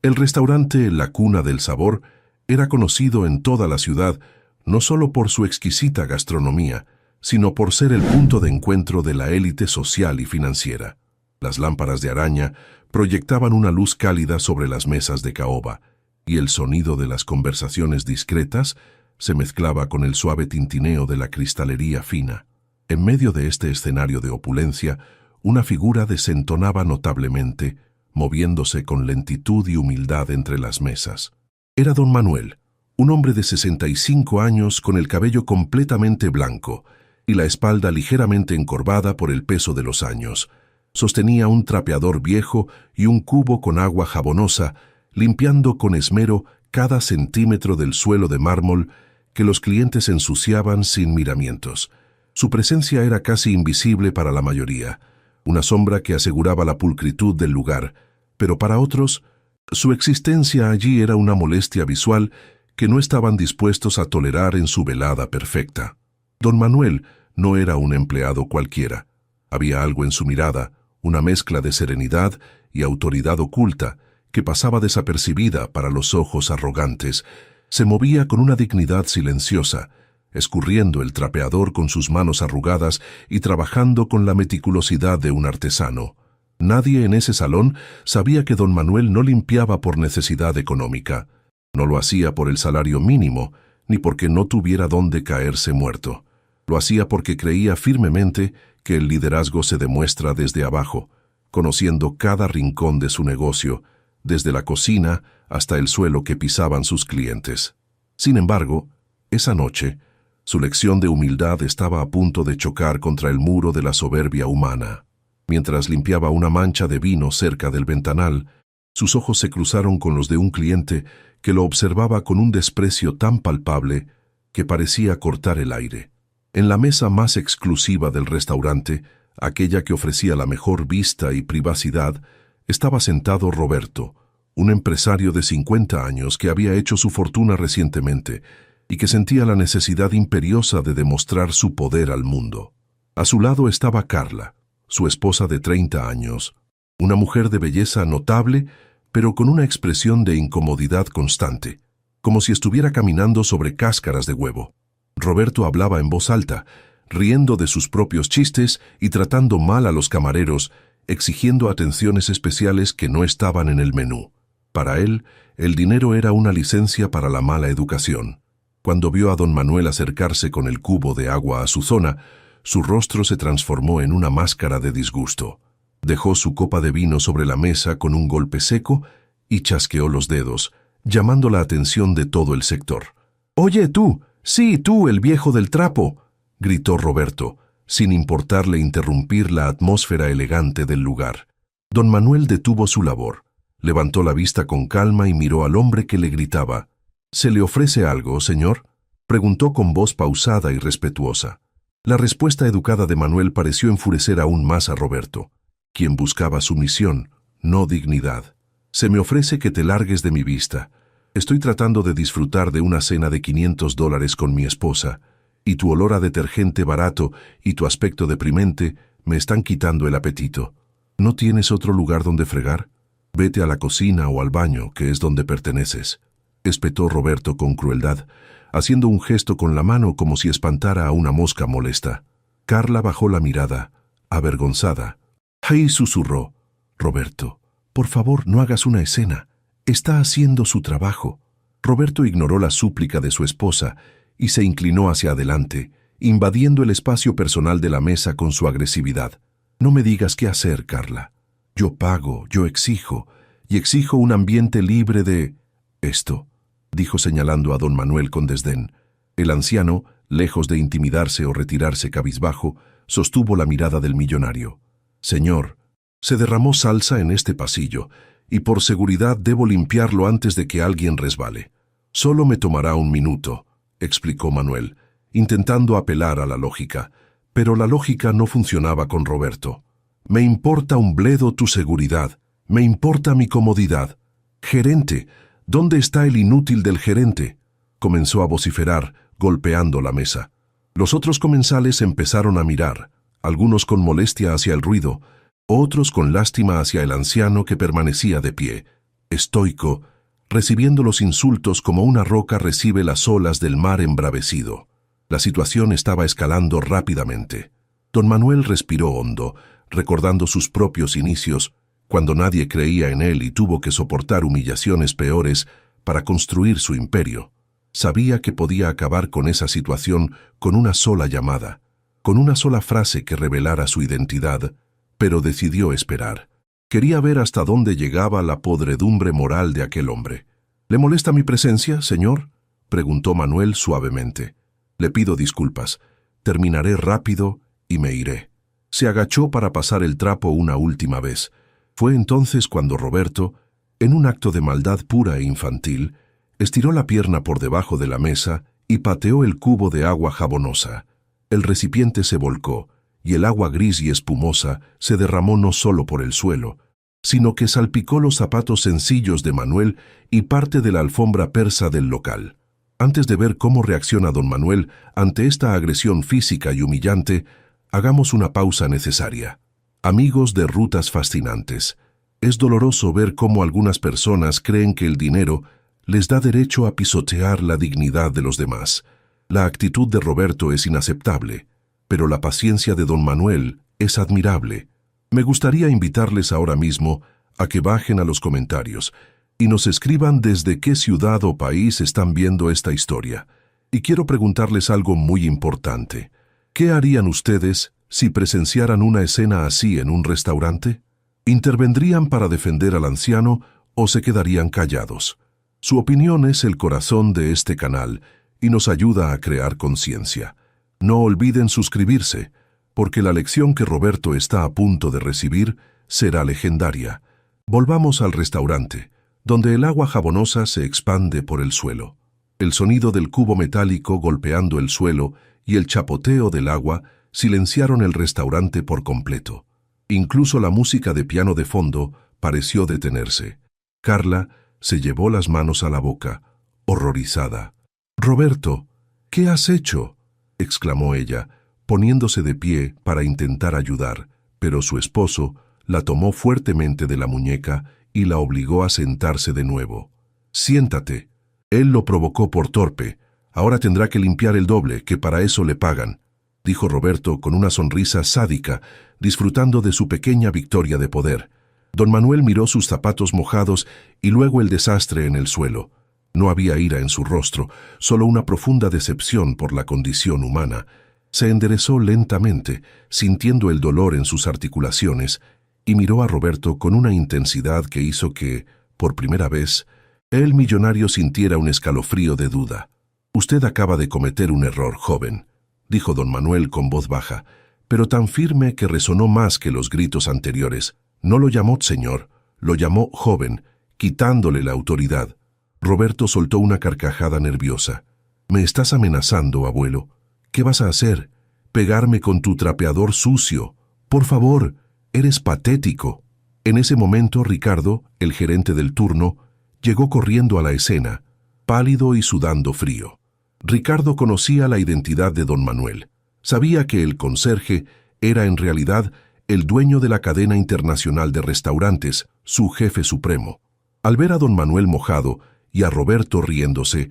El restaurante La Cuna del Sabor era conocido en toda la ciudad no solo por su exquisita gastronomía, sino por ser el punto de encuentro de la élite social y financiera. Las lámparas de araña proyectaban una luz cálida sobre las mesas de caoba, y el sonido de las conversaciones discretas se mezclaba con el suave tintineo de la cristalería fina. En medio de este escenario de opulencia, una figura desentonaba notablemente, moviéndose con lentitud y humildad entre las mesas. Era don Manuel, un hombre de 65 años con el cabello completamente blanco y la espalda ligeramente encorvada por el peso de los años. Sostenía un trapeador viejo y un cubo con agua jabonosa, limpiando con esmero cada centímetro del suelo de mármol que los clientes ensuciaban sin miramientos. Su presencia era casi invisible para la mayoría, una sombra que aseguraba la pulcritud del lugar, pero para otros, su existencia allí era una molestia visual que no estaban dispuestos a tolerar en su velada perfecta. Don Manuel no era un empleado cualquiera. Había algo en su mirada, una mezcla de serenidad y autoridad oculta, que pasaba desapercibida para los ojos arrogantes. Se movía con una dignidad silenciosa, escurriendo el trapeador con sus manos arrugadas y trabajando con la meticulosidad de un artesano. Nadie en ese salón sabía que don Manuel no limpiaba por necesidad económica. No lo hacía por el salario mínimo, ni porque no tuviera dónde caerse muerto. Lo hacía porque creía firmemente que el liderazgo se demuestra desde abajo, conociendo cada rincón de su negocio, desde la cocina hasta el suelo que pisaban sus clientes. Sin embargo, esa noche, su lección de humildad estaba a punto de chocar contra el muro de la soberbia humana. Mientras limpiaba una mancha de vino cerca del ventanal, sus ojos se cruzaron con los de un cliente que lo observaba con un desprecio tan palpable que parecía cortar el aire. En la mesa más exclusiva del restaurante, aquella que ofrecía la mejor vista y privacidad, estaba sentado Roberto, un empresario de 50 años que había hecho su fortuna recientemente y que sentía la necesidad imperiosa de demostrar su poder al mundo. A su lado estaba Carla, su esposa de 30 años, una mujer de belleza notable, pero con una expresión de incomodidad constante, como si estuviera caminando sobre cáscaras de huevo. Roberto hablaba en voz alta, riendo de sus propios chistes y tratando mal a los camareros, exigiendo atenciones especiales que no estaban en el menú. Para él, el dinero era una licencia para la mala educación. Cuando vio a don Manuel acercarse con el cubo de agua a su zona, su rostro se transformó en una máscara de disgusto. Dejó su copa de vino sobre la mesa con un golpe seco y chasqueó los dedos, llamando la atención de todo el sector. «¡Oye, tú! ¡Sí, tú, el viejo del trapo!», gritó Roberto, sin importarle interrumpir la atmósfera elegante del lugar. Don Manuel detuvo su labor, levantó la vista con calma y miró al hombre que le gritaba. «¿Se le ofrece algo, señor?», preguntó con voz pausada y respetuosa. La respuesta educada de Manuel pareció enfurecer aún más a Roberto, quien buscaba sumisión, no dignidad. «Se me ofrece que te largues de mi vista. Estoy tratando de disfrutar de una cena de $500 con mi esposa, y tu olor a detergente barato y tu aspecto deprimente me están quitando el apetito. ¿No tienes otro lugar donde fregar? Vete a la cocina o al baño, que es donde perteneces», espetó Roberto con crueldad, haciendo un gesto con la mano como si espantara a una mosca molesta. Carla bajó la mirada, avergonzada. «¡Ay!», susurró. «Roberto, por favor, no hagas una escena. Está haciendo su trabajo». Roberto ignoró la súplica de su esposa y se inclinó hacia adelante, invadiendo el espacio personal de la mesa con su agresividad. «No me digas qué hacer, Carla. Yo pago, yo exijo, y exijo un ambiente libre de esto», dijo señalando a don Manuel con desdén. El anciano, lejos de intimidarse o retirarse cabizbajo, sostuvo la mirada del millonario. «Señor, se derramó salsa en este pasillo, y por seguridad debo limpiarlo antes de que alguien resbale. Solo me tomará un minuto», explicó Manuel, intentando apelar a la lógica, pero la lógica no funcionaba con Roberto. «Me importa un bledo tu seguridad, me importa mi comodidad. Gerente, ¿dónde está el inútil del gerente?», comenzó a vociferar, golpeando la mesa. Los otros comensales empezaron a mirar, algunos con molestia hacia el ruido, otros con lástima hacia el anciano que permanecía de pie. estoico, recibiendo los insultos como una roca recibe las olas del mar embravecido. La situación estaba escalando rápidamente. Don Manuel respiró hondo, recordando sus propios inicios, cuando nadie creía en él y tuvo que soportar humillaciones peores para construir su imperio. Sabía que podía acabar con esa situación con una sola llamada, con una sola frase que revelara su identidad, pero decidió esperar. Quería ver hasta dónde llegaba la podredumbre moral de aquel hombre. ¿Le molesta mi presencia, señor?, preguntó Manuel suavemente. Le pido disculpas. Terminaré rápido y me iré. Se agachó para pasar el trapo una última vez. Fue entonces cuando Roberto, en un acto de maldad pura e infantil, estiró la pierna por debajo de la mesa y pateó el cubo de agua jabonosa. El recipiente se volcó, y el agua gris y espumosa se derramó no solo por el suelo, sino que salpicó los zapatos sencillos de Manuel y parte de la alfombra persa del local. Antes de ver cómo reacciona don Manuel ante esta agresión física y humillante, hagamos una pausa necesaria. Amigos de Rutas Fascinantes, es doloroso ver cómo algunas personas creen que el dinero les da derecho a pisotear la dignidad de los demás. La actitud de Roberto es inaceptable, pero la paciencia de don Manuel es admirable. Me gustaría invitarles ahora mismo a que bajen a los comentarios y nos escriban desde qué ciudad o país están viendo esta historia. Y quiero preguntarles algo muy importante. ¿Qué harían ustedes si presenciaran una escena así en un restaurante? ¿Intervendrían para defender al anciano o se quedarían callados? Su opinión es el corazón de este canal y nos ayuda a crear conciencia. No olviden suscribirse, porque la lección que Roberto está a punto de recibir será legendaria. Volvamos al restaurante, donde el agua jabonosa se expande por el suelo. El sonido del cubo metálico golpeando el suelo y el chapoteo del agua silenciaron el restaurante por completo. Incluso la música de piano de fondo pareció detenerse. Carla se llevó las manos a la boca, horrorizada. «Roberto, ¿qué has hecho?», exclamó ella, poniéndose de pie para intentar ayudar, pero su esposo la tomó fuertemente de la muñeca y la obligó a sentarse de nuevo. «Siéntate. Él lo provocó por torpe. Ahora tendrá que limpiar el doble, que para eso le pagan», dijo Roberto con una sonrisa sádica, disfrutando de su pequeña victoria de poder. Don Manuel miró sus zapatos mojados y luego el desastre en el suelo. No había ira en su rostro, solo una profunda decepción por la condición humana. Se enderezó lentamente, sintiendo el dolor en sus articulaciones, y miró a Roberto con una intensidad que hizo que, por primera vez, el millonario sintiera un escalofrío de duda. «Usted acaba de cometer un error, joven», dijo don Manuel con voz baja, pero tan firme que resonó más que los gritos anteriores. «No lo llamó señor, lo llamó joven, quitándole la autoridad». Roberto soltó una carcajada nerviosa. «¿Me estás amenazando, abuelo? ¿Qué vas a hacer? ¿Pegarme con tu trapeador sucio? Por favor, eres patético». En ese momento Ricardo, el gerente del turno, llegó corriendo a la escena, pálido y sudando frío. Ricardo conocía la identidad de don Manuel. Sabía que el conserje era en realidad el dueño de la cadena internacional de restaurantes, su jefe supremo. Al ver a don Manuel mojado y a Roberto riéndose,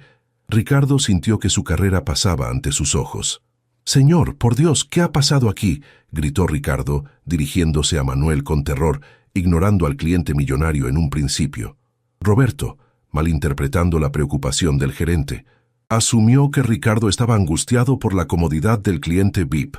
Ricardo sintió que su carrera pasaba ante sus ojos. «Señor, por Dios, ¿qué ha pasado aquí?», gritó Ricardo, dirigiéndose a Manuel con terror, ignorando al cliente millonario en un principio. Roberto, malinterpretando la preocupación del gerente, asumió que Ricardo estaba angustiado por la comodidad del cliente VIP.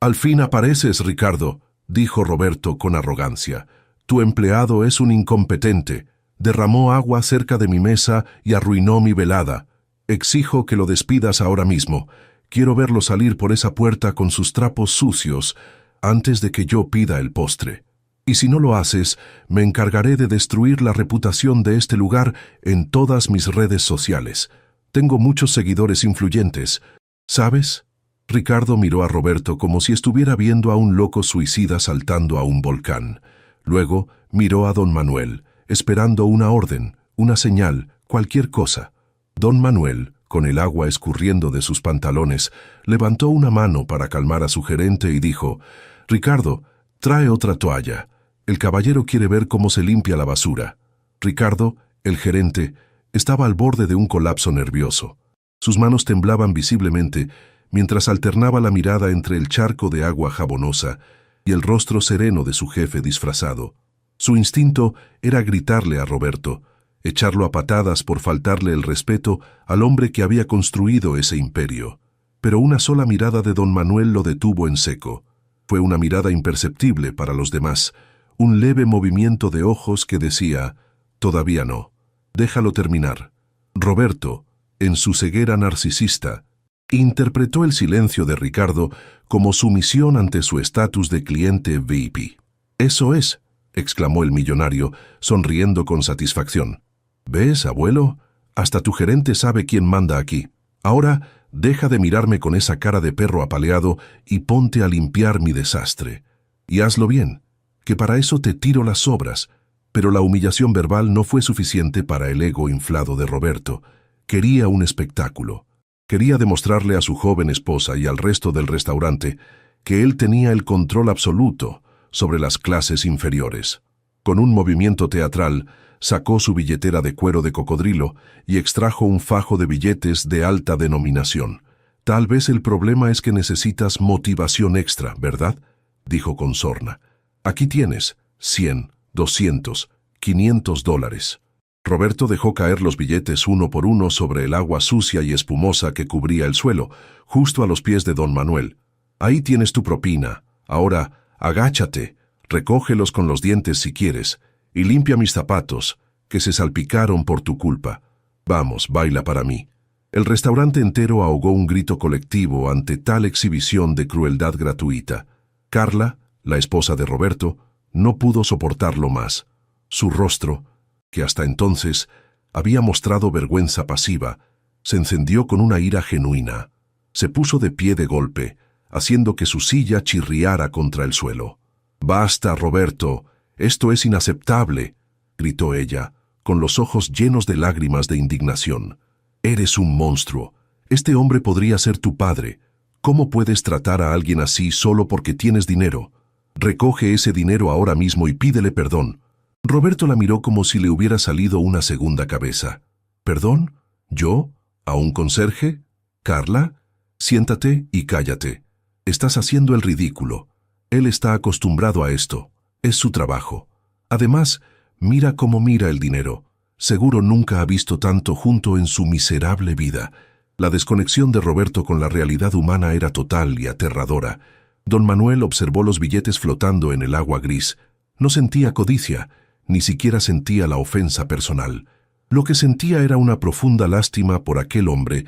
«Al fin apareces, Ricardo», dijo Roberto con arrogancia. «Tu empleado es un incompetente. Derramó agua cerca de mi mesa y arruinó mi velada. Exijo que lo despidas ahora mismo. Quiero verlo salir por esa puerta con sus trapos sucios antes de que yo pida el postre. Y si no lo haces, me encargaré de destruir la reputación de este lugar en todas mis redes sociales. Tengo muchos seguidores influyentes. ¿Sabes?». Ricardo miró a Roberto como si estuviera viendo a un loco suicida saltando a un volcán. Luego miró a don Manuel, esperando una orden, una señal, cualquier cosa. Don Manuel, con el agua escurriendo de sus pantalones, levantó una mano para calmar a su gerente y dijo: «Ricardo, trae otra toalla. El caballero quiere ver cómo se limpia la basura». Ricardo, el gerente, estaba al borde de un colapso nervioso. Sus manos temblaban visiblemente mientras alternaba la mirada entre el charco de agua jabonosa y el rostro sereno de su jefe disfrazado. Su instinto era gritarle a Roberto, echarlo a patadas por faltarle el respeto al hombre que había construido ese imperio. Pero una sola mirada de don Manuel lo detuvo en seco. Fue una mirada imperceptible para los demás, un leve movimiento de ojos que decía, «Todavía no. Déjalo terminar». Roberto, en su ceguera narcisista, interpretó el silencio de Ricardo como sumisión ante su estatus de cliente VIP. «Eso es», exclamó el millonario, sonriendo con satisfacción. «¿Ves, abuelo? Hasta tu gerente sabe quién manda aquí. Ahora, deja de mirarme con esa cara de perro apaleado y ponte a limpiar mi desastre. Y hazlo bien, que para eso te tiro las sobras». Pero la humillación verbal no fue suficiente para el ego inflado de Roberto. Quería un espectáculo. Quería demostrarle a su joven esposa y al resto del restaurante que él tenía el control absoluto sobre las clases inferiores. Con un movimiento teatral, sacó su billetera de cuero de cocodrilo y extrajo un fajo de billetes de alta denominación. «Tal vez el problema es que necesitas motivación extra, ¿verdad?», dijo con sorna. «Aquí tienes, 100, 200, $500. Roberto dejó caer los billetes uno por uno sobre el agua sucia y espumosa que cubría el suelo, justo a los pies de don Manuel. «Ahí tienes tu propina. Ahora, agáchate, recógelos con los dientes si quieres, y limpia mis zapatos, que se salpicaron por tu culpa. Vamos, baila para mí». El restaurante entero ahogó un grito colectivo ante tal exhibición de crueldad gratuita. Carla, la esposa de Roberto, no pudo soportarlo más. Su rostro, que hasta entonces había mostrado vergüenza pasiva, se encendió con una ira genuina. Se puso de pie de golpe, haciendo que su silla chirriara contra el suelo. «Basta, Roberto, esto es inaceptable», gritó ella, con los ojos llenos de lágrimas de indignación. «Eres un monstruo. Este hombre podría ser tu padre. ¿Cómo puedes tratar a alguien así solo porque tienes dinero? Recoge ese dinero ahora mismo y pídele perdón». Roberto la miró como si le hubiera salido una segunda cabeza. «¿Perdón? ¿Yo? ¿A un conserje? Carla? Siéntate y cállate. Estás haciendo el ridículo. Él está acostumbrado a esto. Es su trabajo. Además, mira cómo mira el dinero. Seguro nunca ha visto tanto junto en su miserable vida». La desconexión de Roberto con la realidad humana era total y aterradora. Don Manuel observó los billetes flotando en el agua gris. No sentía codicia, ni siquiera sentía la ofensa personal. Lo que sentía era una profunda lástima por aquel hombre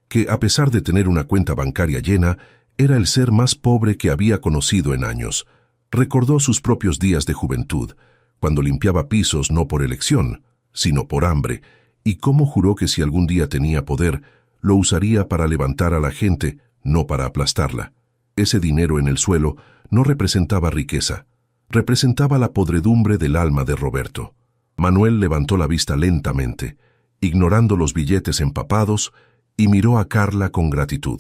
que, a pesar de tener una cuenta bancaria llena, era el ser más pobre que había conocido en años. Recordó sus propios días de juventud, cuando limpiaba pisos no por elección, sino por hambre, y cómo juró que si algún día tenía poder, lo usaría para levantar a la gente, no para aplastarla. Ese dinero en el suelo no representaba riqueza, representaba la podredumbre del alma de Roberto. Manuel levantó la vista lentamente, ignorando los billetes empapados, y miró a Carla con gratitud.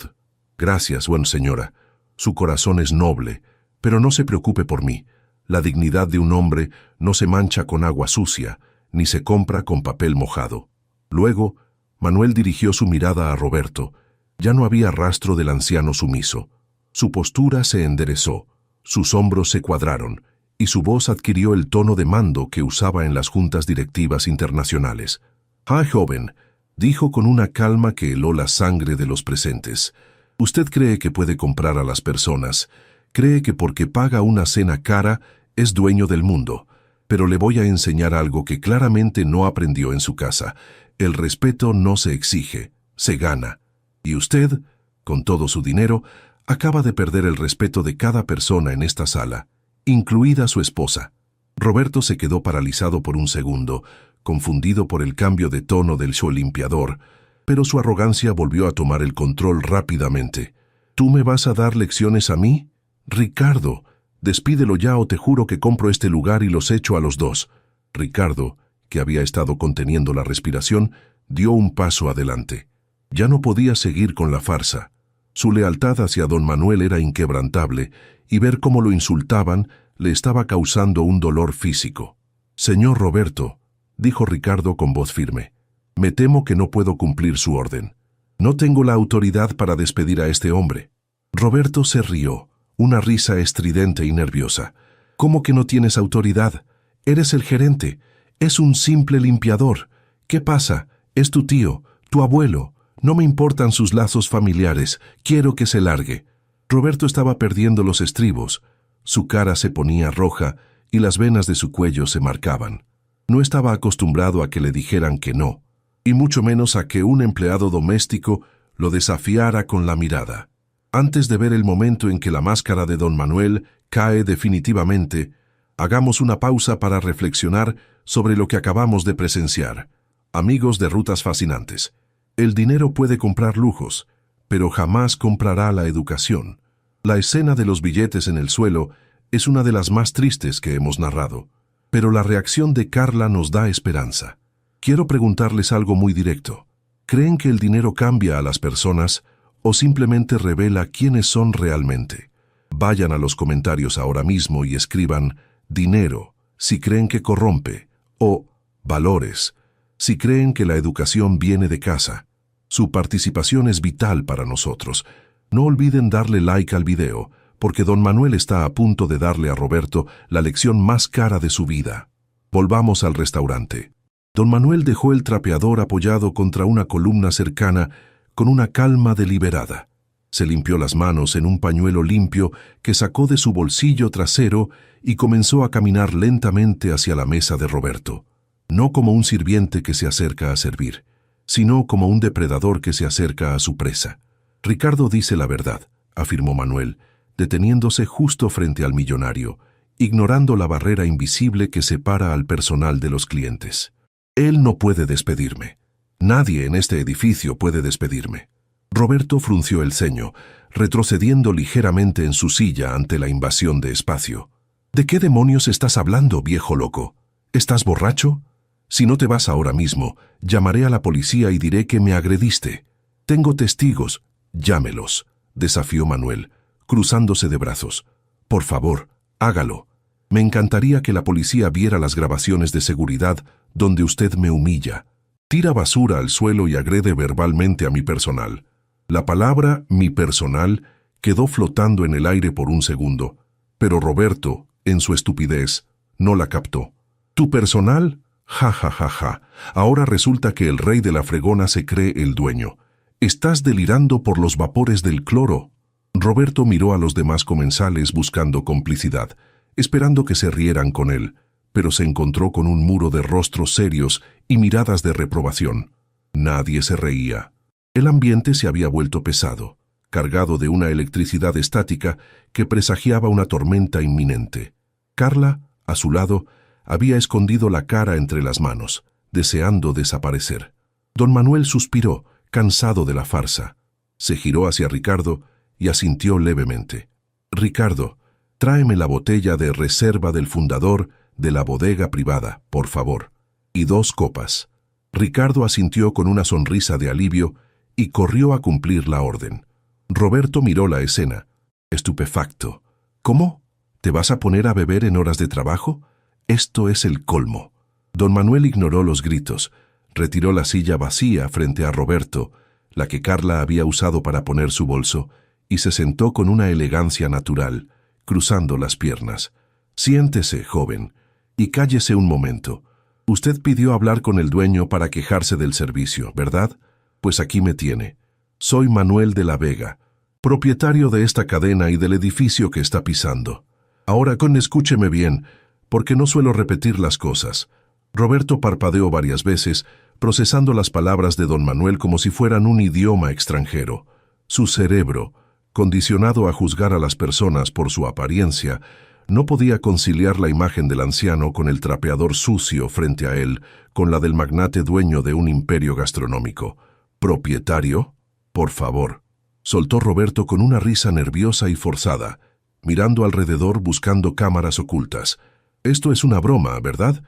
«Gracias, buena señora. Su corazón es noble, pero no se preocupe por mí. La dignidad de un hombre no se mancha con agua sucia, ni se compra con papel mojado». Luego, Manuel dirigió su mirada a Roberto. Ya no había rastro del anciano sumiso. Su postura se enderezó, sus hombros se cuadraron, y su voz adquirió el tono de mando que usaba en las juntas directivas internacionales. «Ah, joven», dijo con una calma que heló la sangre de los presentes. «Usted cree que puede comprar a las personas, cree que porque paga una cena cara es dueño del mundo, pero le voy a enseñar algo que claramente no aprendió en su casa. El respeto no se exige, se gana. Y usted, con todo su dinero, acaba de perder el respeto de cada persona en esta sala, incluida su esposa». Roberto se quedó paralizado por un segundo, confundido por el cambio de tono del show limpiador, pero su arrogancia volvió a tomar el control rápidamente. «¿Tú me vas a dar lecciones a mí? Ricardo, despídelo ya o te juro que compro este lugar y los echo a los dos». Ricardo, que había estado conteniendo la respiración, dio un paso adelante. Ya no podía seguir con la farsa. Su lealtad hacia don Manuel era inquebrantable, y ver cómo lo insultaban le estaba causando un dolor físico. «Señor Roberto», dijo Ricardo con voz firme. Me temo que no puedo cumplir su orden. No tengo la autoridad para despedir a este hombre. Roberto se rió, una risa estridente y nerviosa. ¿Cómo que no tienes autoridad? Eres el gerente. Es un simple limpiador. ¿Qué pasa? Es tu tío, tu abuelo. No me importan sus lazos familiares. Quiero que se largue. Roberto estaba perdiendo los estribos. Su cara se ponía roja y las venas de su cuello se marcaban. No estaba acostumbrado a que le dijeran que no, y mucho menos a que un empleado doméstico lo desafiara con la mirada. Antes de ver el momento en que la máscara de don Manuel cae definitivamente, hagamos una pausa para reflexionar sobre lo que acabamos de presenciar. Amigos de Rutas Fascinantes, el dinero puede comprar lujos, pero jamás comprará la educación. La escena de los billetes en el suelo es una de las más tristes que hemos narrado, pero la reacción de Carla nos da esperanza. Quiero preguntarles algo muy directo. ¿Creen que el dinero cambia a las personas o simplemente revela quiénes son realmente? Vayan a los comentarios ahora mismo y escriban dinero si creen que corrompe o valores si creen que la educación viene de casa. Su participación es vital para nosotros. No olviden darle like al video, porque don Manuel está a punto de darle a Roberto la lección más cara de su vida. Volvamos al restaurante. Don Manuel dejó el trapeador apoyado contra una columna cercana con una calma deliberada. Se limpió las manos en un pañuelo limpio que sacó de su bolsillo trasero y comenzó a caminar lentamente hacia la mesa de Roberto. No como un sirviente que se acerca a servir, sino como un depredador que se acerca a su presa. Ricardo dice la verdad, afirmó Manuel, deteniéndose justo frente al millonario, ignorando la barrera invisible que separa al personal de los clientes. Él no puede despedirme. Nadie en este edificio puede despedirme. Roberto frunció el ceño, retrocediendo ligeramente en su silla ante la invasión de espacio. ¿De qué demonios estás hablando, viejo loco? ¿Estás borracho? Si no te vas ahora mismo, llamaré a la policía y diré que me agrediste. Tengo testigos. Llámelos, desafió Manuel, cruzándose de brazos. Por favor, hágalo. Me encantaría que la policía viera las grabaciones de seguridad donde usted me humilla. Tira basura al suelo y agrede verbalmente a mi personal. La palabra mi personal quedó flotando en el aire por un segundo, pero Roberto, en su estupidez, no la captó. ¿Tu personal? Ja, ja, ja, ja. Ahora resulta que el rey de la fregona se cree el dueño. Estás delirando por los vapores del cloro. Roberto miró a los demás comensales buscando complicidad, esperando que se rieran con él, pero se encontró con un muro de rostros serios y miradas de reprobación. Nadie se reía. El ambiente se había vuelto pesado, cargado de una electricidad estática que presagiaba una tormenta inminente. Carla, a su lado, había escondido la cara entre las manos, deseando desaparecer. Don Manuel suspiró, cansado de la farsa. Se giró hacia Ricardo y asintió levemente. Ricardo, tráeme la botella de reserva del fundador de la bodega privada, por favor, y 2 copas. Ricardo asintió con una sonrisa de alivio y corrió a cumplir la orden. Roberto miró la escena, estupefacto. ¿Cómo? ¿Te vas a poner a beber en horas de trabajo? Esto es el colmo. Don Manuel ignoró los gritos, retiró la silla vacía frente a Roberto, la que Carla había usado para poner su bolso, y se sentó con una elegancia natural, cruzando las piernas. Siéntese, joven, y cállese un momento. Usted pidió hablar con el dueño para quejarse del servicio, ¿verdad? Pues aquí me tiene. Soy Manuel de la Vega, propietario de esta cadena y del edificio que está pisando. Ahora escúcheme bien, porque no suelo repetir las cosas. Roberto parpadeó varias veces, procesando las palabras de don Manuel como si fueran un idioma extranjero. Su cerebro, condicionado a juzgar a las personas por su apariencia, no podía conciliar la imagen del anciano con el trapeador sucio frente a él, con la del magnate dueño de un imperio gastronómico. ¿Propietario? Por favor. Soltó Roberto con una risa nerviosa y forzada, mirando alrededor buscando cámaras ocultas. Esto es una broma, ¿verdad?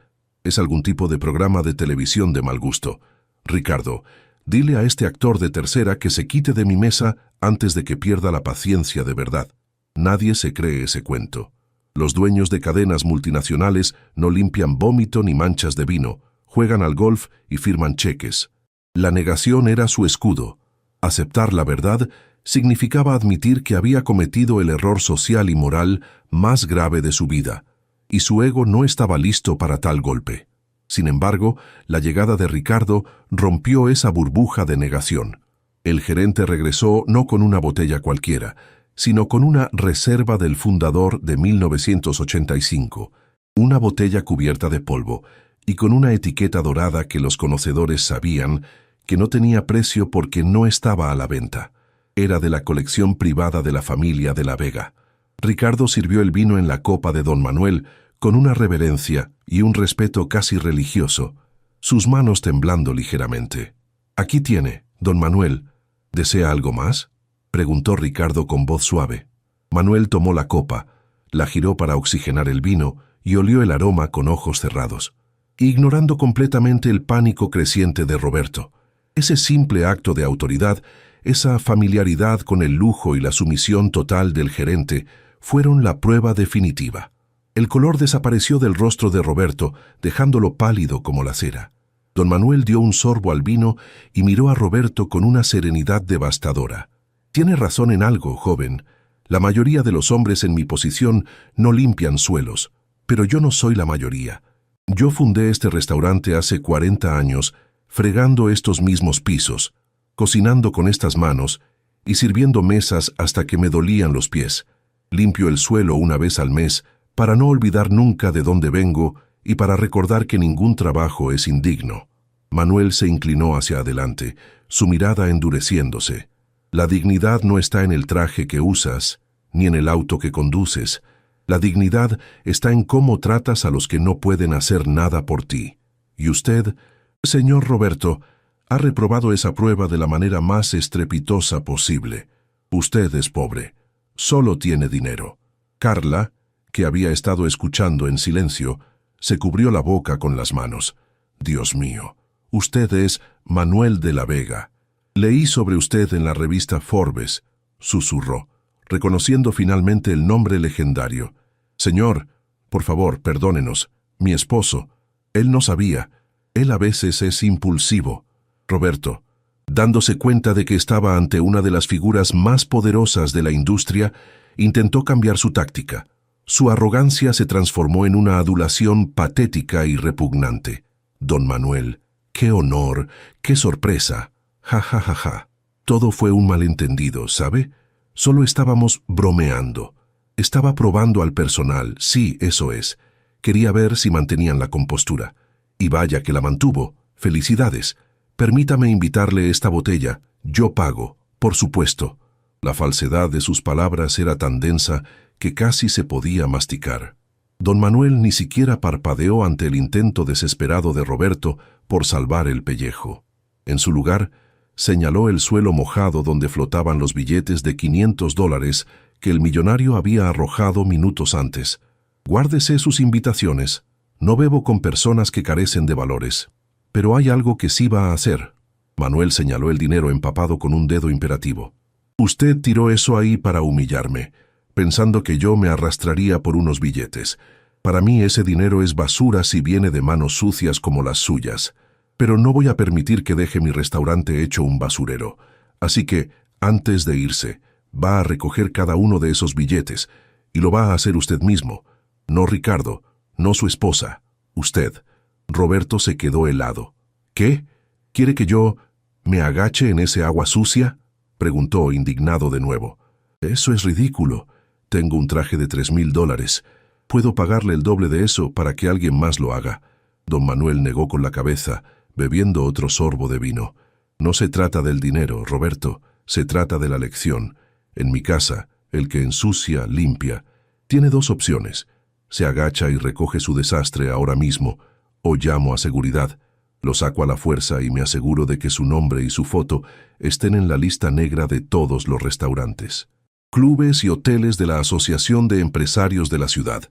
Es algún tipo de programa de televisión de mal gusto. Ricardo, dile a este actor de tercera que se quite de mi mesa antes de que pierda la paciencia de verdad. Nadie se cree ese cuento. Los dueños de cadenas multinacionales no limpian vómito ni manchas de vino, juegan al golf y firman cheques. La negación era su escudo. Aceptar la verdad significaba admitir que había cometido el error social y moral más grave de su vida, y su ego no estaba listo para tal golpe. Sin embargo, la llegada de Ricardo rompió esa burbuja de negación. El gerente regresó no con una botella cualquiera, sino con una reserva del fundador de 1985, una botella cubierta de polvo y con una etiqueta dorada que los conocedores sabían que no tenía precio porque no estaba a la venta. Era de la colección privada de la familia de la Vega. Ricardo sirvió el vino en la copa de don Manuel con una reverencia y un respeto casi religioso, sus manos temblando ligeramente. «Aquí tiene, don Manuel. ¿Desea algo más?», preguntó Ricardo con voz suave. Manuel tomó la copa, la giró para oxigenar el vino y olió el aroma con ojos cerrados, ignorando completamente el pánico creciente de Roberto. Ese simple acto de autoridad, esa familiaridad con el lujo y la sumisión total del gerente, fueron la prueba definitiva. El color desapareció del rostro de Roberto, dejándolo pálido como la cera. Don Manuel dio un sorbo al vino y miró a Roberto con una serenidad devastadora. «Tiene razón en algo, joven. La mayoría de los hombres en mi posición no limpian suelos, pero yo no soy la mayoría. Yo fundé este restaurante hace 40 años, fregando estos mismos pisos, cocinando con estas manos y sirviendo mesas hasta que me dolían los pies. Limpio el suelo una vez al mes para no olvidar nunca de dónde vengo y para recordar que ningún trabajo es indigno». Manuel se inclinó hacia adelante, su mirada endureciéndose. «La dignidad no está en el traje que usas, ni en el auto que conduces. La dignidad está en cómo tratas a los que no pueden hacer nada por ti. Y usted, señor Roberto, ha reprobado esa prueba de la manera más estrepitosa posible. Usted es pobre. Solo tiene dinero». Carla, que había estado escuchando en silencio, se cubrió la boca con las manos. «Dios mío, usted es Manuel de la Vega. Leí sobre usted en la revista Forbes», susurró, reconociendo finalmente el nombre legendario. «Señor, por favor, perdónenos. Mi esposo. Él no sabía. Él a veces es impulsivo». Roberto, dándose cuenta de que estaba ante una de las figuras más poderosas de la industria, intentó cambiar su táctica. Su arrogancia se transformó en una adulación patética y repugnante. «Don Manuel, qué honor, qué sorpresa. Ja, ja, ja, ja. Todo fue un malentendido, ¿sabe? Solo estábamos bromeando. Estaba probando al personal, sí, eso es. Quería ver si mantenían la compostura. Y vaya que la mantuvo. Felicidades. Permítame invitarle esta botella. Yo pago, por supuesto». La falsedad de sus palabras era tan densa que casi se podía masticar. Don Manuel ni siquiera parpadeó ante el intento desesperado de Roberto por salvar el pellejo. En su lugar, señaló el suelo mojado donde flotaban los billetes de $500 que el millonario había arrojado minutos antes. «Guárdese sus invitaciones. No bebo con personas que carecen de valores. Pero hay algo que sí va a hacer». Manuel señaló el dinero empapado con un dedo imperativo. «Usted tiró eso ahí para humillarme, pensando que yo me arrastraría por unos billetes. Para mí ese dinero es basura si viene de manos sucias como las suyas. Pero no voy a permitir que deje mi restaurante hecho un basurero. Así que, antes de irse, va a recoger cada uno de esos billetes, y lo va a hacer usted mismo. No Ricardo, no su esposa, usted». Roberto se quedó helado. «¿Qué? ¿Quiere que yo me agache en ese agua sucia?», preguntó indignado de nuevo. «Eso es ridículo. Tengo un traje de $3,000. Puedo pagarle el doble de eso para que alguien más lo haga». Don Manuel negó con la cabeza, bebiendo otro sorbo de vino. «No se trata del dinero, Roberto. Se trata de la lección. En mi casa, el que ensucia, limpia. Tiene dos opciones. Se agacha y recoge su desastre ahora mismo, o llamo a seguridad. Lo saco a la fuerza y me aseguro de que su nombre y su foto estén en la lista negra de todos los restaurantes, clubes y hoteles de la Asociación de Empresarios de la ciudad.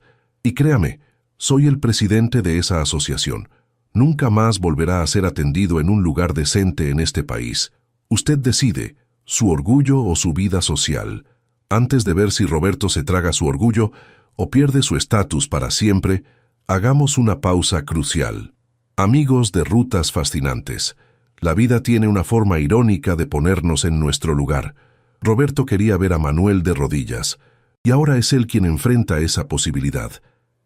Y créame, soy el presidente de esa asociación. Nunca más volverá a ser atendido en un lugar decente en este país. Usted decide, su orgullo o su vida social. Antes de ver si Roberto se traga su orgullo o pierde su estatus para siempre, hagamos una pausa crucial». Amigos de Rutas Fascinantes. La vida tiene una forma irónica de ponernos en nuestro lugar. Roberto quería ver a Manuel de rodillas, y ahora es él quien enfrenta esa posibilidad.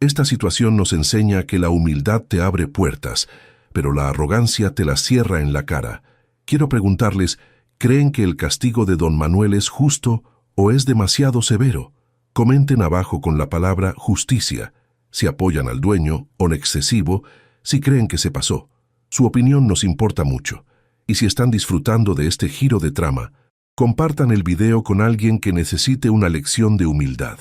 Esta situación nos enseña que la humildad te abre puertas, pero la arrogancia te las cierra en la cara. Quiero preguntarles, ¿creen que el castigo de don Manuel es justo o es demasiado severo? Comenten abajo con la palabra justicia, si apoyan al dueño, o excesivo, si creen que se pasó. Su opinión nos importa mucho. Y si están disfrutando de este giro de trama, compartan el video con alguien que necesite una lección de humildad.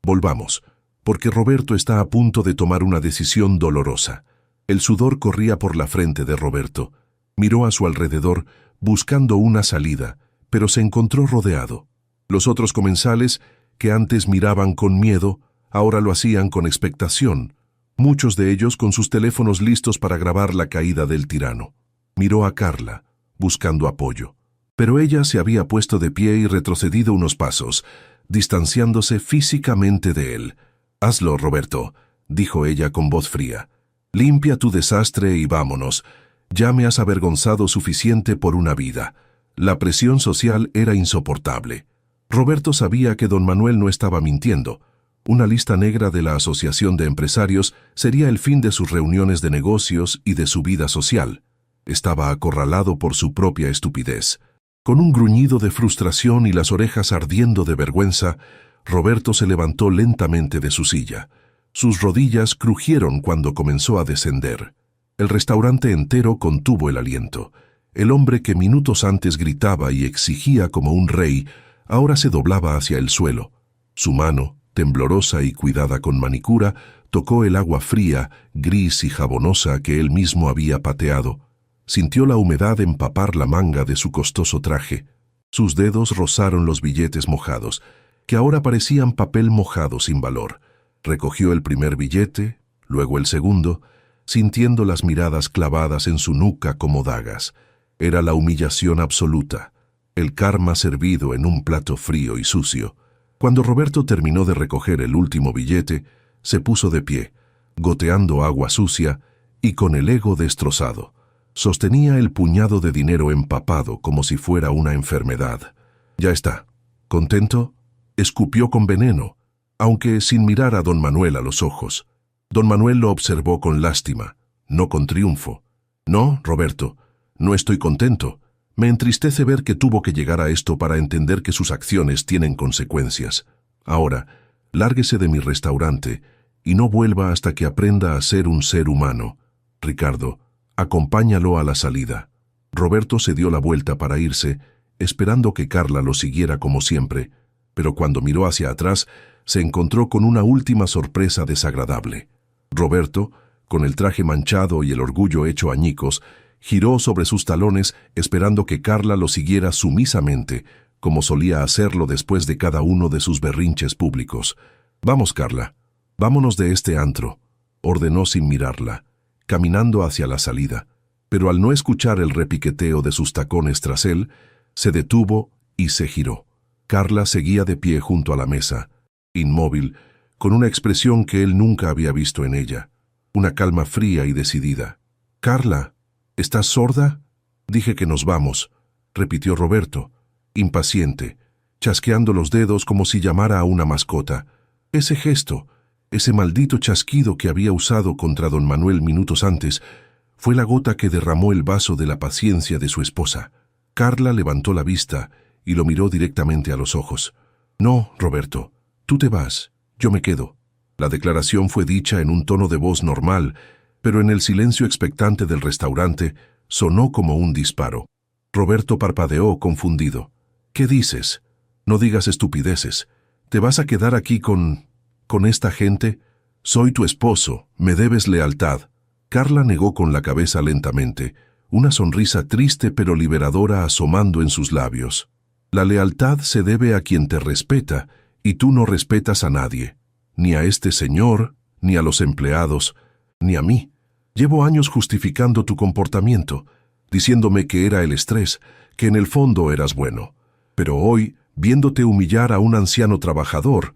Volvamos, porque Roberto está a punto de tomar una decisión dolorosa. El sudor corría por la frente de Roberto. Miró a su alrededor, buscando una salida, pero se encontró rodeado. Los otros comensales, que antes miraban con miedo, ahora lo hacían con expectación, muchos de ellos con sus teléfonos listos para grabar la caída del tirano. Miró a Carla, buscando apoyo. Pero ella se había puesto de pie y retrocedido unos pasos, distanciándose físicamente de él. «Hazlo, Roberto», dijo ella con voz fría. «Limpia tu desastre y vámonos. Ya me has avergonzado suficiente por una vida». La presión social era insoportable. Roberto sabía que don Manuel no estaba mintiendo. Una lista negra de la Asociación de Empresarios sería el fin de sus reuniones de negocios y de su vida social. Estaba acorralado por su propia estupidez. Con un gruñido de frustración y las orejas ardiendo de vergüenza, Roberto se levantó lentamente de su silla. Sus rodillas crujieron cuando comenzó a descender. El restaurante entero contuvo el aliento. El hombre que minutos antes gritaba y exigía como un rey, ahora se doblaba hacia el suelo. Su mano, temblorosa y cuidada con manicura, tocó el agua fría, gris y jabonosa que él mismo había pateado. Sintió la humedad empapar la manga de su costoso traje. Sus dedos rozaron los billetes mojados, que ahora parecían papel mojado sin valor. Recogió el primer billete, luego el segundo, sintiendo las miradas clavadas en su nuca como dagas. Era la humillación absoluta, el karma servido en un plato frío y sucio. Cuando Roberto terminó de recoger el último billete, se puso de pie, goteando agua sucia y con el ego destrozado. Sostenía el puñado de dinero empapado como si fuera una enfermedad. «Ya está. ¿Contento?», escupió con veneno, aunque sin mirar a don Manuel a los ojos. Don Manuel lo observó con lástima, no con triunfo. «No, Roberto, no estoy contento. Me entristece ver que tuvo que llegar a esto para entender que sus acciones tienen consecuencias. Ahora, lárguese de mi restaurante y no vuelva hasta que aprenda a ser un ser humano. Ricardo, acompáñalo a la salida». Roberto se dio la vuelta para irse, esperando que Carla lo siguiera como siempre, pero cuando miró hacia atrás, se encontró con una última sorpresa desagradable. Roberto, con el traje manchado y el orgullo hecho añicos, giró sobre sus talones esperando que Carla lo siguiera sumisamente, como solía hacerlo después de cada uno de sus berrinches públicos. «Vamos, Carla, vámonos de este antro», ordenó sin mirarla, caminando hacia la salida, pero al no escuchar el repiqueteo de sus tacones tras él, se detuvo y se giró. Carla seguía de pie junto a la mesa, inmóvil, con una expresión que él nunca había visto en ella, una calma fría y decidida. «Carla, ¿estás sorda?». «Dije que nos vamos», repitió Roberto, impaciente, chasqueando los dedos como si llamara a una mascota. Ese gesto, ese maldito chasquido que había usado contra don Manuel minutos antes, fue la gota que derramó el vaso de la paciencia de su esposa. Carla levantó la vista y lo miró directamente a los ojos. «No, Roberto, tú te vas, yo me quedo». La declaración fue dicha en un tono de voz normal, pero en el silencio expectante del restaurante sonó como un disparo. Roberto parpadeó confundido. «¿Qué dices? No digas estupideces. ¿Te vas a quedar aquí con esta gente? Soy tu esposo, me debes lealtad». Carla negó con la cabeza lentamente, una sonrisa triste pero liberadora asomando en sus labios. «La lealtad se debe a quien te respeta, y tú no respetas a nadie, ni a este señor, ni a los empleados, ni a mí. Llevo años justificando tu comportamiento, diciéndome que era el estrés, que en el fondo eras bueno. Pero hoy, viéndote humillar a un anciano trabajador,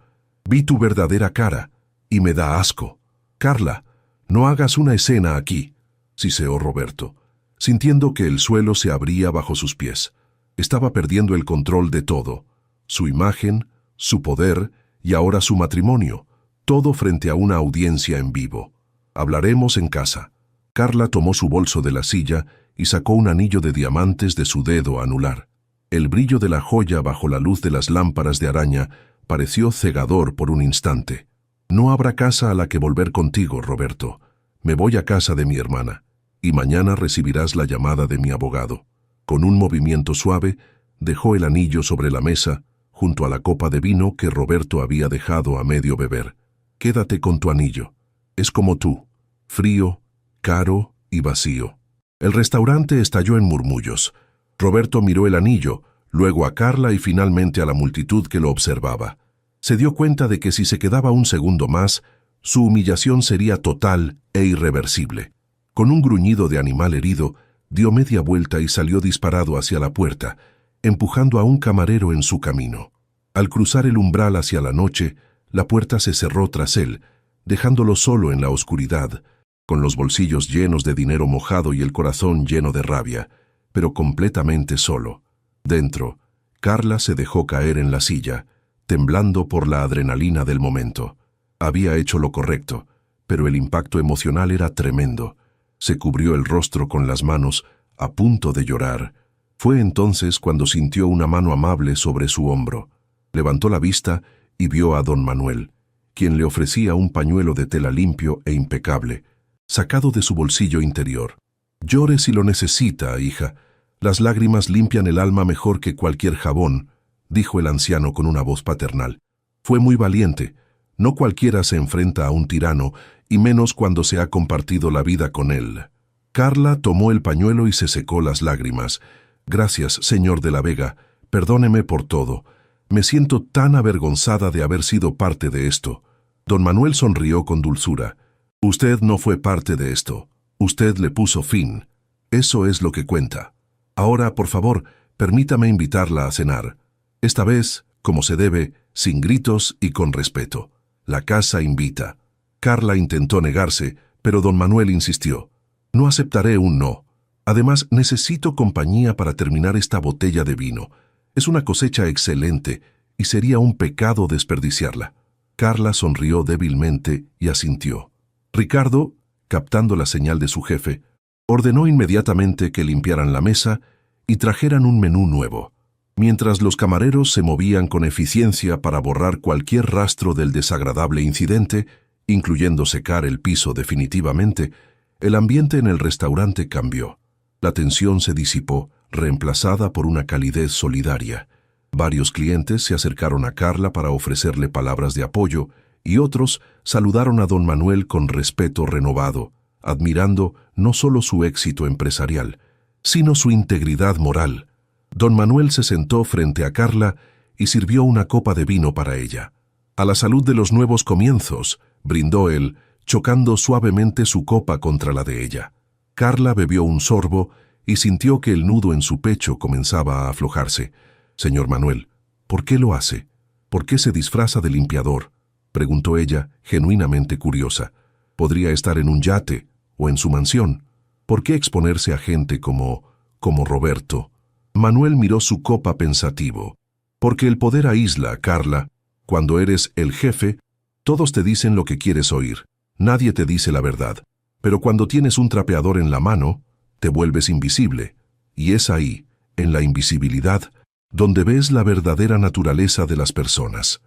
vi tu verdadera cara, y me da asco. Carla, no hagas una escena aquí». siseó Roberto, sintiendo que el suelo se abría bajo sus pies. Estaba perdiendo el control de todo, su imagen, su poder y ahora su matrimonio, todo frente a una audiencia en vivo. Hablaremos en casa. Carla tomó su bolso de la silla y sacó un anillo de diamantes de su dedo anular. El brillo de la joya bajo la luz de las lámparas de araña pareció cegador por un instante. No habrá casa a la que volver contigo, Roberto. Me voy a casa de mi hermana, y mañana recibirás la llamada de mi abogado. Con un movimiento suave, dejó el anillo sobre la mesa, junto a la copa de vino que Roberto había dejado a medio beber. Quédate con tu anillo. Es como tú, frío, caro y vacío. El restaurante estalló en murmullos. Roberto miró el anillo, luego a Carla y finalmente a la multitud que lo observaba. Se dio cuenta de que si se quedaba un segundo más, su humillación sería total e irreversible. Con un gruñido de animal herido, dio media vuelta y salió disparado hacia la puerta, empujando a un camarero en su camino. Al cruzar el umbral hacia la noche, la puerta se cerró tras él, dejándolo solo en la oscuridad, con los bolsillos llenos de dinero mojado y el corazón lleno de rabia, pero completamente solo. Dentro, Carla se dejó caer en la silla, temblando por la adrenalina del momento. Había hecho lo correcto, pero el impacto emocional era tremendo. Se cubrió el rostro con las manos, a punto de llorar. Fue entonces cuando sintió una mano amable sobre su hombro. Levantó la vista y vio a don Manuel, quien le ofrecía un pañuelo de tela limpio e impecable, sacado de su bolsillo interior. «Llore si lo necesita, hija. Las lágrimas limpian el alma mejor que cualquier jabón», dijo el anciano con una voz paternal. Fue muy valiente. No cualquiera se enfrenta a un tirano, y menos cuando se ha compartido la vida con él. Carla tomó el pañuelo y se secó las lágrimas. «Gracias, señor de la Vega. Perdóneme por todo. Me siento tan avergonzada de haber sido parte de esto». Don Manuel sonrió con dulzura. «Usted no fue parte de esto. Usted le puso fin. Eso es lo que cuenta. Ahora, por favor, permítame invitarla a cenar. Esta vez, como se debe, sin gritos y con respeto. La casa invita». Carla intentó negarse, pero don Manuel insistió. «No aceptaré un no. Además, necesito compañía para terminar esta botella de vino. Es una cosecha excelente y sería un pecado desperdiciarla». Carla sonrió débilmente y asintió. Ricardo, captando la señal de su jefe, ordenó inmediatamente que limpiaran la mesa y trajeran un menú nuevo. Mientras los camareros se movían con eficiencia para borrar cualquier rastro del desagradable incidente, incluyendo secar el piso definitivamente, el ambiente en el restaurante cambió. La tensión se disipó, reemplazada por una calidez solidaria. Varios clientes se acercaron a Carla para ofrecerle palabras de apoyo y otros saludaron a don Manuel con respeto renovado, admirando no solo su éxito empresarial, sino su integridad moral. Don Manuel se sentó frente a Carla y sirvió una copa de vino para ella. «A la salud de los nuevos comienzos», brindó él, chocando suavemente su copa contra la de ella. Carla bebió un sorbo y sintió que el nudo en su pecho comenzaba a aflojarse. «Señor Manuel, ¿por qué lo hace? ¿Por qué se disfraza de limpiador?», preguntó ella, genuinamente curiosa. «Podría estar en un yate o en su mansión. ¿Por qué exponerse a gente como Roberto?». Manuel miró su copa pensativo. «Porque el poder aísla, Carla. Cuando eres el jefe, todos te dicen lo que quieres oír. Nadie te dice la verdad. Pero cuando tienes un trapeador en la mano, te vuelves invisible. Y es ahí, en la invisibilidad, donde ves la verdadera naturaleza de las personas.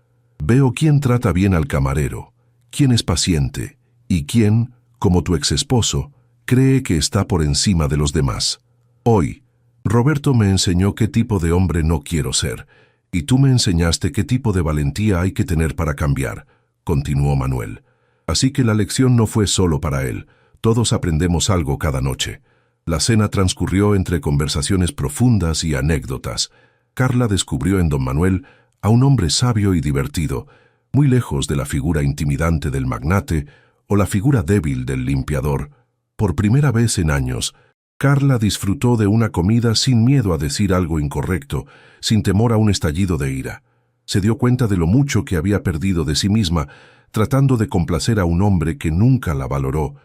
Veo quién trata bien al camarero, quién es paciente, y quién, como tu exesposo, cree que está por encima de los demás. Hoy, Roberto me enseñó qué tipo de hombre no quiero ser, y tú me enseñaste qué tipo de valentía hay que tener para cambiar», continuó Manuel. Así que la lección no fue solo para él. Todos aprendemos algo cada noche. La cena transcurrió entre conversaciones profundas y anécdotas. Carla descubrió en don Manuel a un hombre sabio y divertido, muy lejos de la figura intimidante del magnate o la figura débil del limpiador. Por primera vez en años, Carla disfrutó de una comida sin miedo a decir algo incorrecto, sin temor a un estallido de ira. Se dio cuenta de lo mucho que había perdido de sí misma, tratando de complacer a un hombre que nunca la valoró,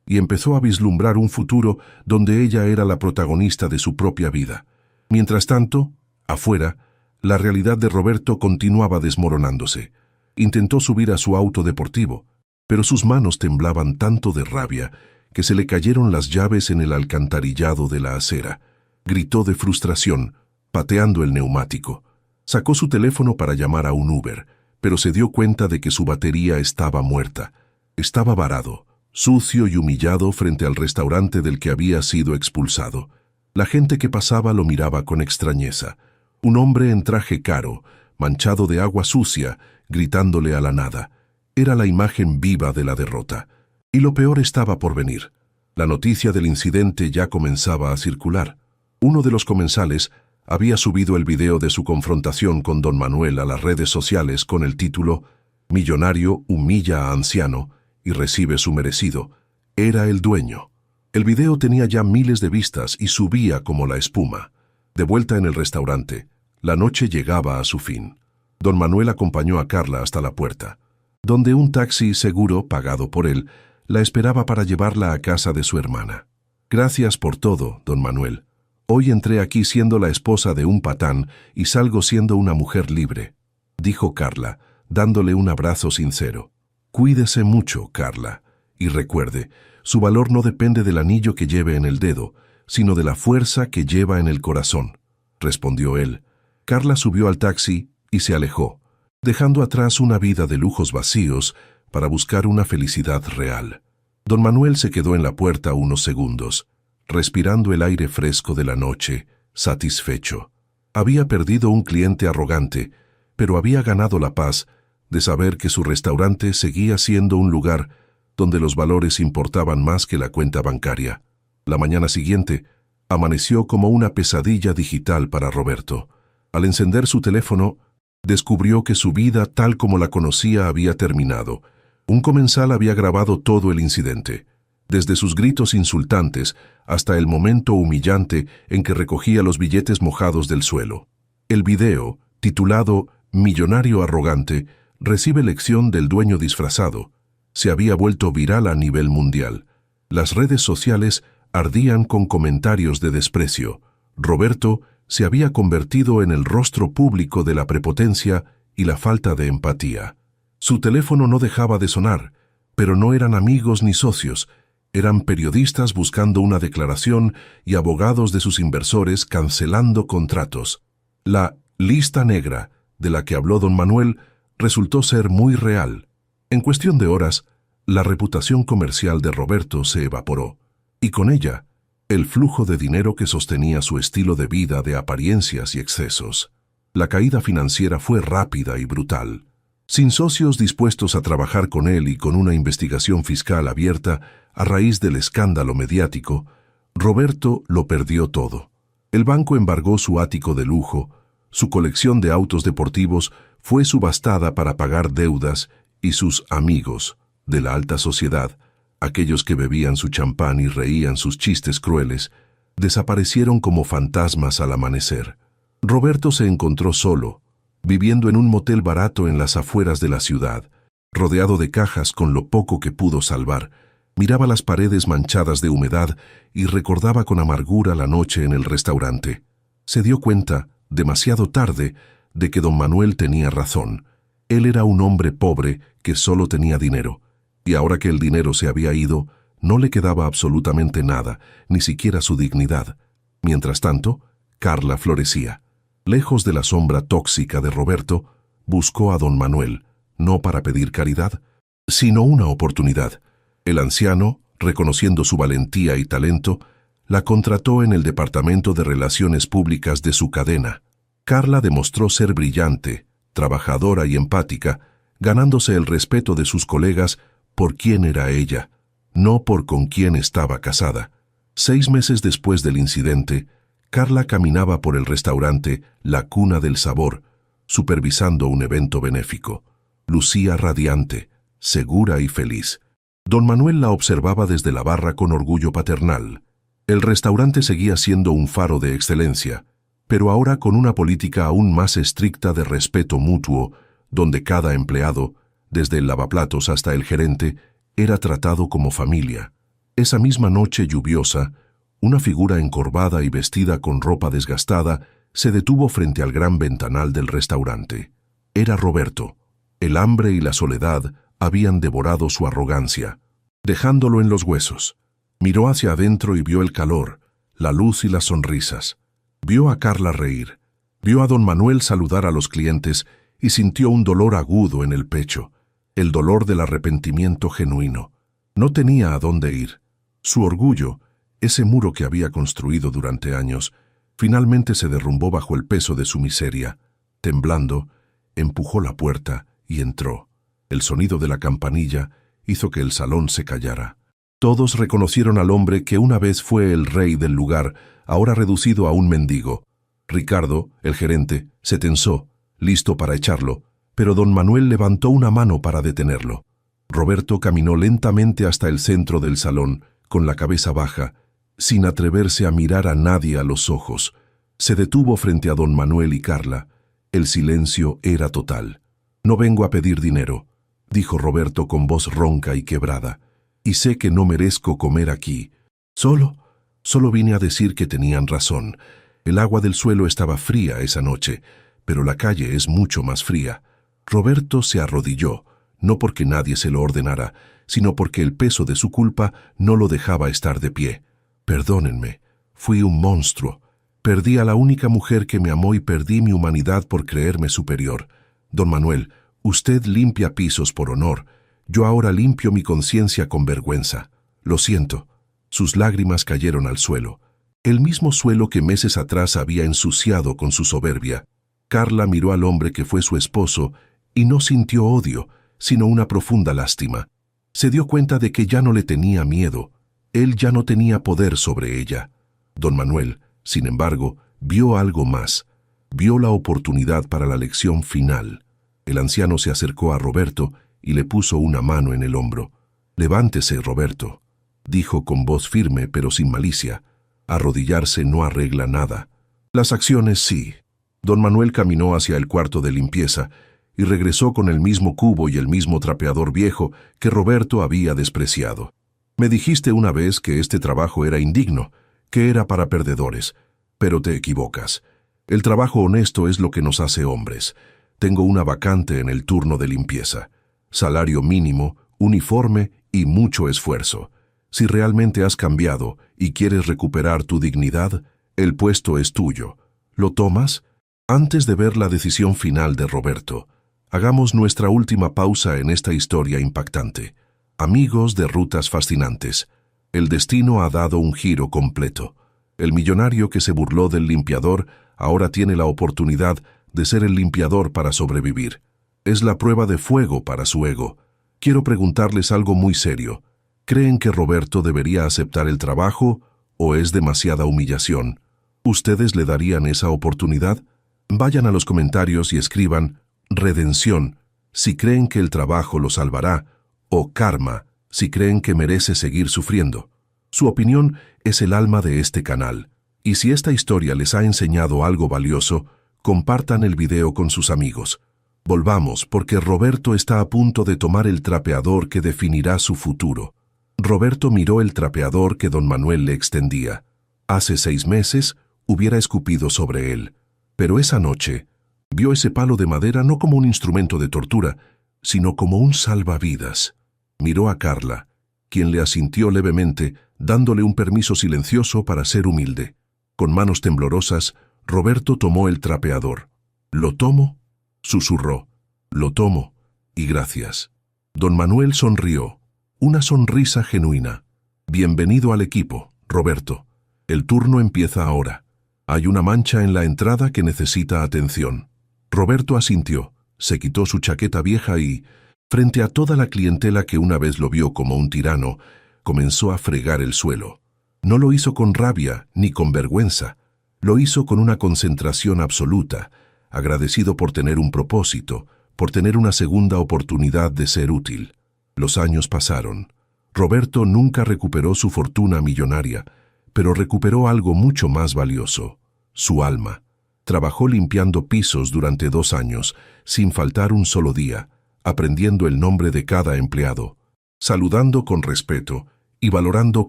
y empezó a vislumbrar un futuro donde ella era la protagonista de su propia vida. Mientras tanto, afuera, la realidad de Roberto continuaba desmoronándose. Intentó subir a su auto deportivo, pero sus manos temblaban tanto de rabia que se le cayeron las llaves en el alcantarillado de la acera. Gritó de frustración, pateando el neumático. Sacó su teléfono para llamar a un Uber, pero se dio cuenta de que su batería estaba muerta. Estaba varado, sucio y humillado frente al restaurante del que había sido expulsado. La gente que pasaba lo miraba con extrañeza. Un hombre en traje caro, manchado de agua sucia, gritándole a la nada. Era la imagen viva de la derrota. Y lo peor estaba por venir. La noticia del incidente ya comenzaba a circular. Uno de los comensales había subido el video de su confrontación con don Manuel a las redes sociales con el título «Millonario humilla a anciano y recibe su merecido». Era el dueño. El video tenía ya miles de vistas y subía como la espuma. De vuelta en el restaurante, la noche llegaba a su fin. Don Manuel acompañó a Carla hasta la puerta, donde un taxi seguro, pagado por él, la esperaba para llevarla a casa de su hermana. «Gracias por todo, don Manuel. Hoy entré aquí siendo la esposa de un patán y salgo siendo una mujer libre», dijo Carla, dándole un abrazo sincero. «Cuídese mucho, Carla, y recuerde, su valor no depende del anillo que lleve en el dedo, sino de la fuerza que lleva en el corazón», respondió él. Carla subió al taxi y se alejó, dejando atrás una vida de lujos vacíos para buscar una felicidad real. Don Manuel se quedó en la puerta unos segundos, respirando el aire fresco de la noche, satisfecho. Había perdido un cliente arrogante, pero había ganado la paz de saber que su restaurante seguía siendo un lugar donde los valores importaban más que la cuenta bancaria. La mañana siguiente, amaneció como una pesadilla digital para Roberto. Al encender su teléfono, descubrió que su vida tal como la conocía había terminado. Un comensal había grabado todo el incidente, desde sus gritos insultantes hasta el momento humillante en que recogía los billetes mojados del suelo. El video, titulado «Millonario arrogante», recibe lección del dueño disfrazado. Se había vuelto viral a nivel mundial. Las redes sociales ardían con comentarios de desprecio. Roberto se había convertido en el rostro público de la prepotencia y la falta de empatía. Su teléfono no dejaba de sonar, pero no eran amigos ni socios. Eran periodistas buscando una declaración y abogados de sus inversores cancelando contratos. La lista negra, de la que habló don Manuel, resultó ser muy real. En cuestión de horas, la reputación comercial de Roberto se evaporó, y con ella, el flujo de dinero que sostenía su estilo de vida de apariencias y excesos. La caída financiera fue rápida y brutal. Sin socios dispuestos a trabajar con él y con una investigación fiscal abierta a raíz del escándalo mediático, Roberto lo perdió todo. El banco embargó su ático de lujo, su colección de autos deportivos fue subastada para pagar deudas y sus amigos de la alta sociedad, aquellos que bebían su champán y reían sus chistes crueles, desaparecieron como fantasmas al amanecer. Roberto se encontró solo, viviendo en un motel barato en las afueras de la ciudad, rodeado de cajas con lo poco que pudo salvar. Miraba las paredes manchadas de humedad y recordaba con amargura la noche en el restaurante. Se dio cuenta, demasiado tarde, de que don Manuel tenía razón. Él era un hombre pobre que solo tenía dinero, y ahora que el dinero se había ido, no le quedaba absolutamente nada, ni siquiera su dignidad. Mientras tanto, Carla florecía. Lejos de la sombra tóxica de Roberto, buscó a don Manuel, no para pedir caridad, sino una oportunidad. El anciano, reconociendo su valentía y talento, la contrató en el departamento de relaciones públicas de su cadena. Carla demostró ser brillante, trabajadora y empática, ganándose el respeto de sus colegas por quién era ella, no por con quién estaba casada. 6 meses después del incidente, Carla caminaba por el restaurante La Cuna del Sabor, supervisando un evento benéfico. Lucía radiante, segura y feliz. Don Manuel la observaba desde la barra con orgullo paternal. El restaurante seguía siendo un faro de excelencia, pero ahora con una política aún más estricta de respeto mutuo, donde cada empleado, desde el lavaplatos hasta el gerente, era tratado como familia. Esa misma noche lluviosa, una figura encorvada y vestida con ropa desgastada se detuvo frente al gran ventanal del restaurante. Era Roberto. El hambre y la soledad habían devorado su arrogancia, dejándolo en los huesos. Miró hacia adentro y vio el calor, la luz y las sonrisas. Vio a Carla reír. Vio a don Manuel saludar a los clientes y sintió un dolor agudo en el pecho, el dolor del arrepentimiento genuino. No tenía a dónde ir. Su orgullo, ese muro que había construido durante años, finalmente se derrumbó bajo el peso de su miseria. Temblando, empujó la puerta y entró. El sonido de la campanilla hizo que el salón se callara. Todos reconocieron al hombre que una vez fue el rey del lugar, ahora reducido a un mendigo. Ricardo, el gerente, se tensó, listo para echarlo, pero don Manuel levantó una mano para detenerlo. Roberto caminó lentamente hasta el centro del salón, con la cabeza baja, sin atreverse a mirar a nadie a los ojos. Se detuvo frente a don Manuel y Carla. El silencio era total. «No vengo a pedir dinero», dijo Roberto con voz ronca y quebrada, «y sé que no merezco comer aquí. Solo vine a decir que tenían razón. El agua del suelo estaba fría esa noche, pero la calle es mucho más fría». Roberto se arrodilló, no porque nadie se lo ordenara, sino porque el peso de su culpa no lo dejaba estar de pie. «Perdónenme, fui un monstruo. Perdí a la única mujer que me amó y perdí mi humanidad por creerme superior. Don Manuel, usted limpia pisos por honor. Yo ahora limpio mi conciencia con vergüenza. Lo siento». Sus lágrimas cayeron al suelo, el mismo suelo que meses atrás había ensuciado con su soberbia. Carla miró al hombre que fue su esposo y no sintió odio, sino una profunda lástima. Se dio cuenta de que ya no le tenía miedo. Él ya no tenía poder sobre ella. Don Manuel, sin embargo, vio algo más. Vio la oportunidad para la lección final. El anciano se acercó a Roberto y le puso una mano en el hombro. «Levántese, Roberto», dijo con voz firme pero sin malicia. «Arrodillarse no arregla nada. Las acciones sí». Don Manuel caminó hacia el cuarto de limpieza y regresó con el mismo cubo y el mismo trapeador viejo que Roberto había despreciado. «Me dijiste una vez que este trabajo era indigno, que era para perdedores, pero te equivocas. El trabajo honesto es lo que nos hace hombres. Tengo una vacante en el turno de limpieza. Salario mínimo, uniforme y mucho esfuerzo. Si realmente has cambiado y quieres recuperar tu dignidad, el puesto es tuyo. ¿Lo tomas?» Antes de ver la decisión final de Roberto, hagamos nuestra última pausa en esta historia impactante. Amigos de Rutas Fascinantes, el destino ha dado un giro completo. El millonario que se burló del limpiador ahora tiene la oportunidad de ser el limpiador para sobrevivir. Es la prueba de fuego para su ego. Quiero preguntarles algo muy serio. ¿Creen que Roberto debería aceptar el trabajo o es demasiada humillación? ¿Ustedes le darían esa oportunidad? Vayan a los comentarios y escriban «redención» si creen que el trabajo lo salvará o «karma» si creen que merece seguir sufriendo. Su opinión es el alma de este canal. Y si esta historia les ha enseñado algo valioso, compartan el video con sus amigos. Volvamos, porque Roberto está a punto de tomar el trapeador que definirá su futuro. Roberto miró el trapeador que don Manuel le extendía. Hace 6 meses hubiera escupido sobre él. Pero esa noche, vio ese palo de madera no como un instrumento de tortura, sino como un salvavidas. Miró a Carla, quien le asintió levemente, dándole un permiso silencioso para ser humilde. Con manos temblorosas, Roberto tomó el trapeador. «¿Lo tomo?», susurró. «Lo tomo, y gracias». Don Manuel sonrió, una sonrisa genuina. «Bienvenido al equipo, Roberto. El turno empieza ahora. Hay una mancha en la entrada que necesita atención». Roberto asintió, se quitó su chaqueta vieja y, frente a toda la clientela que una vez lo vio como un tirano, comenzó a fregar el suelo. No lo hizo con rabia ni con vergüenza. Lo hizo con una concentración absoluta, agradecido por tener un propósito, por tener una segunda oportunidad de ser útil. Los años pasaron. Roberto nunca recuperó su fortuna millonaria, pero recuperó algo mucho más valioso: su alma. Trabajó limpiando pisos durante 2 años, sin faltar un solo día, aprendiendo el nombre de cada empleado, saludando con respeto y valorando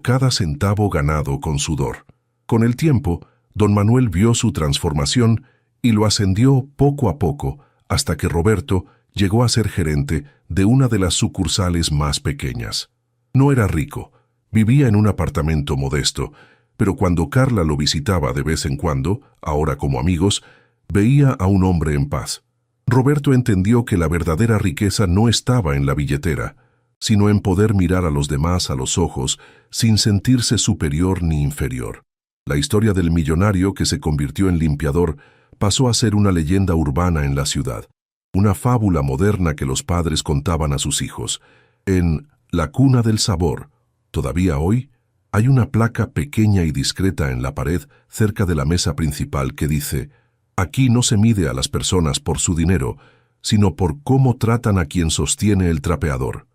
cada centavo ganado con sudor. Con el tiempo, don Manuel vio su transformación y lo ascendió poco a poco hasta que Roberto llegó a ser gerente de una de las sucursales más pequeñas. No era rico, vivía en un apartamento modesto, pero cuando Carla lo visitaba de vez en cuando, ahora como amigos, veía a un hombre en paz. Roberto entendió que la verdadera riqueza no estaba en la billetera, sino en poder mirar a los demás a los ojos sin sentirse superior ni inferior. La historia del millonario que se convirtió en limpiador pasó a ser una leyenda urbana en la ciudad, una fábula moderna que los padres contaban a sus hijos. En La Cuna del Sabor, todavía hoy, hay una placa pequeña y discreta en la pared cerca de la mesa principal que dice: «Aquí no se mide a las personas por su dinero, sino por cómo tratan a quien sostiene el trapeador».